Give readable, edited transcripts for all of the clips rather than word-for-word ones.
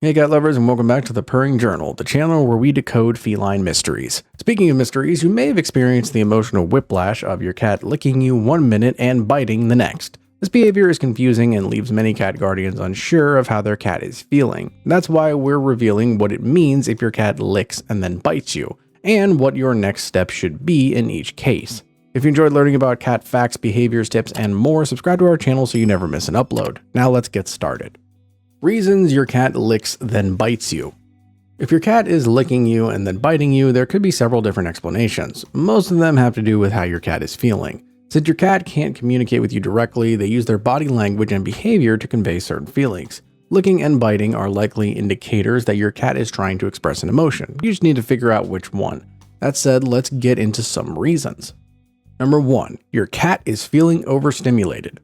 Hey cat lovers, and welcome back to the Purring Journal, the channel where we decode feline mysteries. Speaking of mysteries, you may have experienced the emotional whiplash of your cat licking you 1 minute and biting the next. This behavior is confusing and leaves many cat guardians unsure of how their cat is feeling. That's why we're revealing what it means if your cat licks and then bites you, and what your next step should be in each case. If you enjoyed learning about cat facts, behaviors, tips, and more, subscribe to our channel so you never miss an upload. Now let's get started. Reasons your cat licks then bites you. If your cat is licking you and then biting you, there could be several different explanations. Most of them have to do with how your cat is feeling. Since your cat can't communicate with you directly, they use their body language and behavior to convey certain feelings. Licking and biting are likely indicators that your cat is trying to express an emotion. You just need to figure out which one. That said, let's get into some reasons. Number 1. Your cat is feeling overstimulated.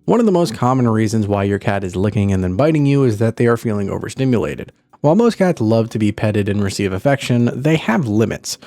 One of the most common reasons why your cat is licking and then biting you is that they are feeling overstimulated. While most cats love to be petted and receive affection, they have limits.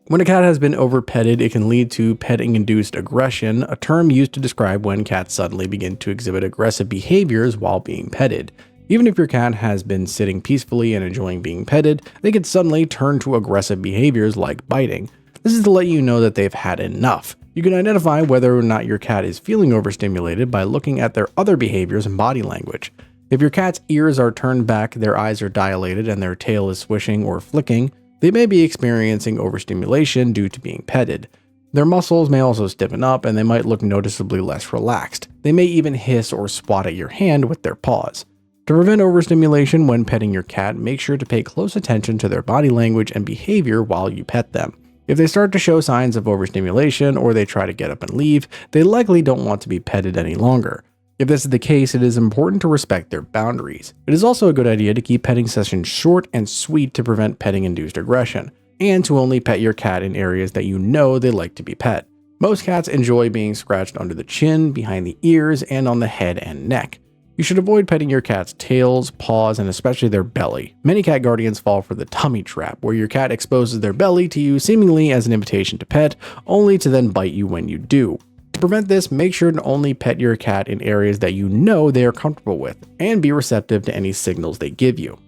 When a cat has been over-petted, it can lead to petting-induced aggression, a term used to describe when cats suddenly begin to exhibit aggressive behaviors while being petted. Even if your cat has been sitting peacefully and enjoying being petted, they could suddenly turn to aggressive behaviors like biting. This is to let you know that they've had enough. You can identify whether or not your cat is feeling overstimulated by looking at their other behaviors and body language. If your cat's ears are turned back, their eyes are dilated, and their tail is swishing or flicking, they may be experiencing overstimulation due to being petted. Their muscles may also stiffen up, and they might look noticeably less relaxed. They may even hiss or swat at your hand with their paws. To prevent overstimulation when petting your cat, make sure to pay close attention to their body language and behavior while you pet them. If they start to show signs of overstimulation or they try to get up and leave, they likely don't want to be petted any longer. If this is the case, it is important to respect their boundaries. It is also a good idea to keep petting sessions short and sweet to prevent petting-induced aggression, and to only pet your cat in areas that you know they like to be pet. Most cats enjoy being scratched under the chin, behind the ears, and on the head and neck. You should avoid petting your cat's tails, paws, and especially their belly. Many cat guardians fall for the tummy trap, where your cat exposes their belly to you seemingly as an invitation to pet, only to then bite you when you do. To prevent this, make sure to only pet your cat in areas that you know they are comfortable with, and be receptive to any signals they give you.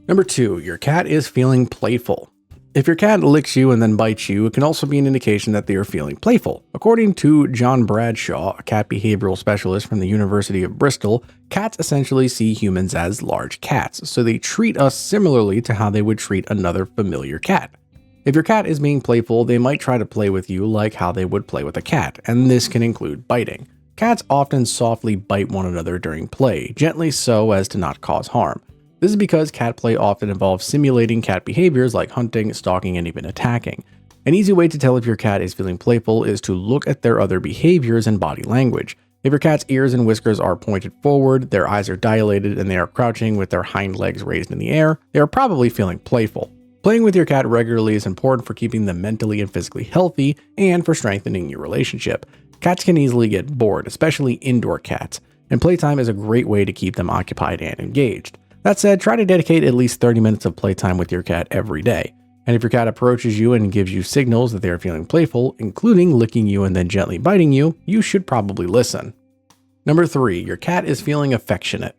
Number 2. Your cat is feeling playful. If your cat licks you and then bites you, it can also be an indication that they are feeling playful. According to John Bradshaw, a cat behavioral specialist from the University of Bristol, cats essentially see humans as large cats, so they treat us similarly to how they would treat another familiar cat. If your cat is being playful, they might try to play with you like how they would play with a cat, and this can include biting. Cats often softly bite one another during play, gently so as to not cause harm. This is because cat play often involves simulating cat behaviors like hunting, stalking, and even attacking. An easy way to tell if your cat is feeling playful is to look at their other behaviors and body language. If your cat's ears and whiskers are pointed forward, their eyes are dilated, and they are crouching with their hind legs raised in the air, they are probably feeling playful. Playing with your cat regularly is important for keeping them mentally and physically healthy and for strengthening your relationship. Cats can easily get bored, especially indoor cats, and playtime is a great way to keep them occupied and engaged. That said, try to dedicate at least 30 minutes of playtime with your cat every day. And if your cat approaches you and gives you signals that they are feeling playful, including licking you and then gently biting you, you should probably listen. Number 3. Your cat is feeling affectionate.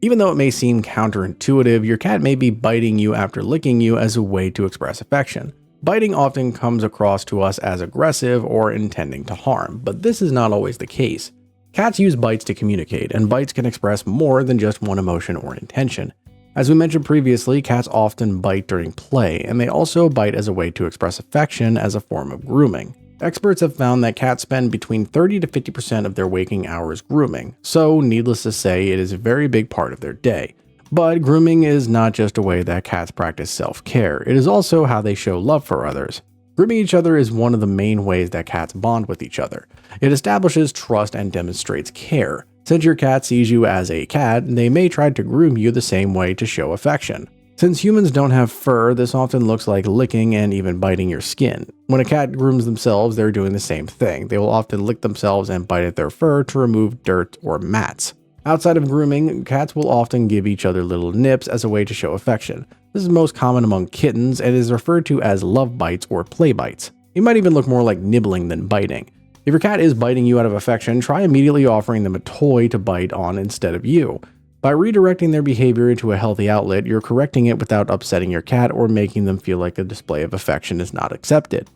Even though it may seem counterintuitive, your cat may be biting you after licking you as a way to express affection. Biting often comes across to us as aggressive or intending to harm, but this is not always the case. Cats use bites to communicate, and bites can express more than just one emotion or intention. As we mentioned previously, cats often bite during play, and they also bite as a way to express affection as a form of grooming. Experts have found that cats spend between 30 to 50% of their waking hours grooming, so needless to say, it is a very big part of their day. But grooming is not just a way that cats practice self-care, it is also how they show love for others. Grooming each other is one of the main ways that cats bond with each other. It establishes trust and demonstrates care. Since your cat sees you as a cat, they may try to groom you the same way to show affection. Since humans don't have fur, this often looks like licking and even biting your skin. When a cat grooms themselves, they're doing the same thing. They will often lick themselves and bite at their fur to remove dirt or mats. Outside of grooming, cats will often give each other little nips as a way to show affection. This is most common among kittens and is referred to as love bites or play bites. It might even look more like nibbling than biting. If your cat is biting you out of affection, try immediately offering them a toy to bite on instead of you. By redirecting their behavior into a healthy outlet, you're correcting it without upsetting your cat or making them feel like a display of affection is not accepted.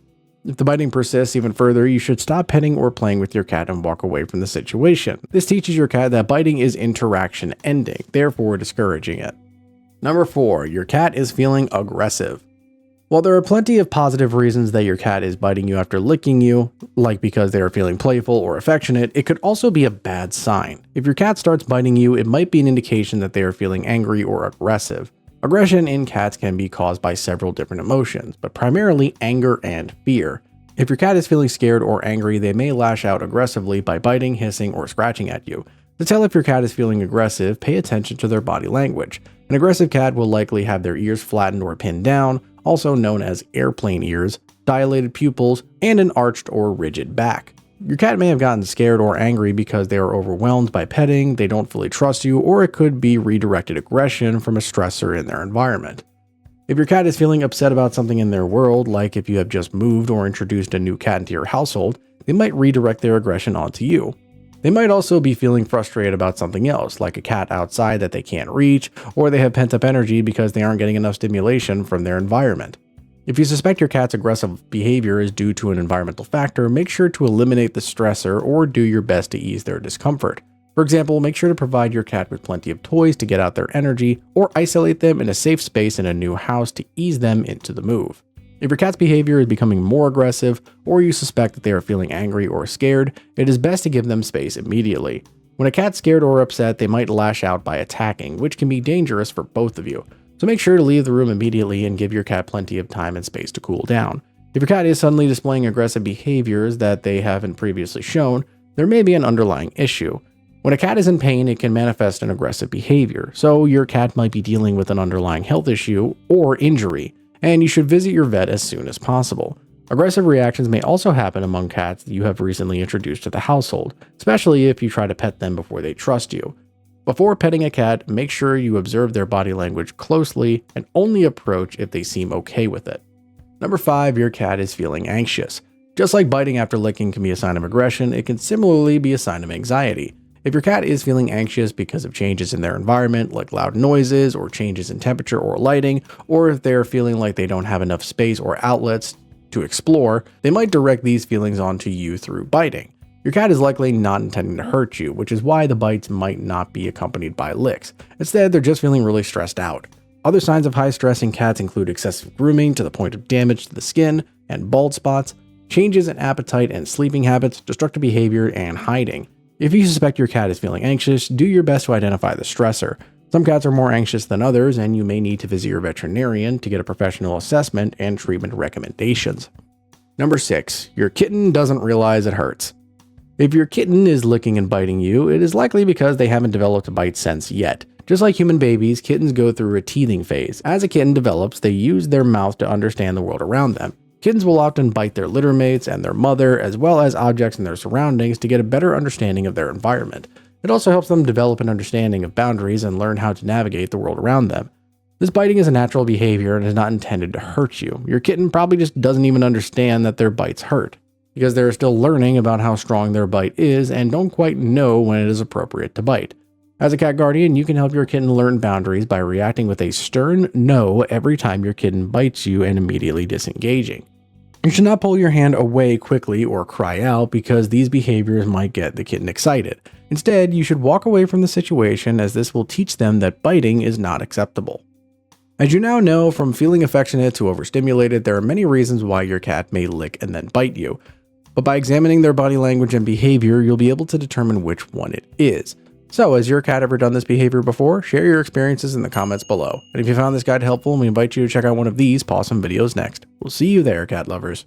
If the biting persists even further, you should stop petting or playing with your cat and walk away from the situation. This teaches your cat that biting is interaction ending, therefore discouraging it. Number 4. Your cat is feeling aggressive. While there are plenty of positive reasons that your cat is biting you after licking you, like because they are feeling playful or affectionate, it could also be a bad sign. If your cat starts biting you, it might be an indication that they are feeling angry or aggressive. Aggression in cats can be caused by several different emotions, but primarily anger and fear. If your cat is feeling scared or angry, they may lash out aggressively by biting, hissing, or scratching at you. To tell if your cat is feeling aggressive, pay attention to their body language. An aggressive cat will likely have their ears flattened or pinned down, also known as airplane ears, dilated pupils, and an arched or rigid back. Your cat may have gotten scared or angry because they are overwhelmed by petting, they don't fully trust you, or it could be redirected aggression from a stressor in their environment. If your cat is feeling upset about something in their world, like if you have just moved or introduced a new cat into your household, they might redirect their aggression onto you. They might also be feeling frustrated about something else, like a cat outside that they can't reach, or they have pent-up energy because they aren't getting enough stimulation from their environment. If you suspect your cat's aggressive behavior is due to an environmental factor, make sure to eliminate the stressor or do your best to ease their discomfort. For example, make sure to provide your cat with plenty of toys to get out their energy, or isolate them in a safe space in a new house to ease them into the move. If your cat's behavior is becoming more aggressive, or you suspect that they are feeling angry or scared, it is best to give them space immediately. When a cat's scared or upset, they might lash out by attacking, which can be dangerous for both of you. So make sure to leave the room immediately and give your cat plenty of time and space to cool down. If your cat is suddenly displaying aggressive behaviors that they haven't previously shown, there may be an underlying issue. When a cat is in pain, it can manifest an aggressive behavior, so your cat might be dealing with an underlying health issue or injury, and you should visit your vet as soon as possible. Aggressive reactions may also happen among cats that you have recently introduced to the household, especially if you try to pet them before they trust you. Before petting a cat, make sure you observe their body language closely and only approach if they seem okay with it. Number 5, your cat is feeling anxious. Just like biting after licking can be a sign of aggression, it can similarly be a sign of anxiety. If your cat is feeling anxious because of changes in their environment, like loud noises or changes in temperature or lighting, or if they're feeling like they don't have enough space or outlets to explore, they might direct these feelings onto you through biting. Your cat is likely not intending to hurt you, which is why the bites might not be accompanied by licks. Instead, they're just feeling really stressed out. Other signs of high stress in cats include excessive grooming to the point of damage to the skin and bald spots, changes in appetite and sleeping habits, destructive behavior, and hiding. If you suspect your cat is feeling anxious, do your best to identify the stressor. Some cats are more anxious than others, and you may need to visit your veterinarian to get a professional assessment and treatment recommendations. Number 6, your kitten doesn't realize it hurts. If your kitten is licking and biting you, it is likely because they haven't developed a bite sense yet. Just like human babies, kittens go through a teething phase. As a kitten develops, they use their mouth to understand the world around them. Kittens will often bite their litter mates and their mother, as well as objects in their surroundings to get a better understanding of their environment. It also helps them develop an understanding of boundaries and learn how to navigate the world around them. This biting is a natural behavior and is not intended to hurt you. Your kitten probably just doesn't even understand that their bites hurt, because they're still learning about how strong their bite is and don't quite know when it is appropriate to bite. As a cat guardian, you can help your kitten learn boundaries by reacting with a stern no every time your kitten bites you and immediately disengaging. You should not pull your hand away quickly or cry out because these behaviors might get the kitten excited. Instead, you should walk away from the situation, as this will teach them that biting is not acceptable. As you now know, from feeling affectionate to overstimulated, there are many reasons why your cat may lick and then bite you. But by examining their body language and behavior, you'll be able to determine which one it is. So, has your cat ever done this behavior before? Share your experiences in the comments below. And if you found this guide helpful, we invite you to check out one of these PAWSOME videos next. We'll see you there, cat lovers.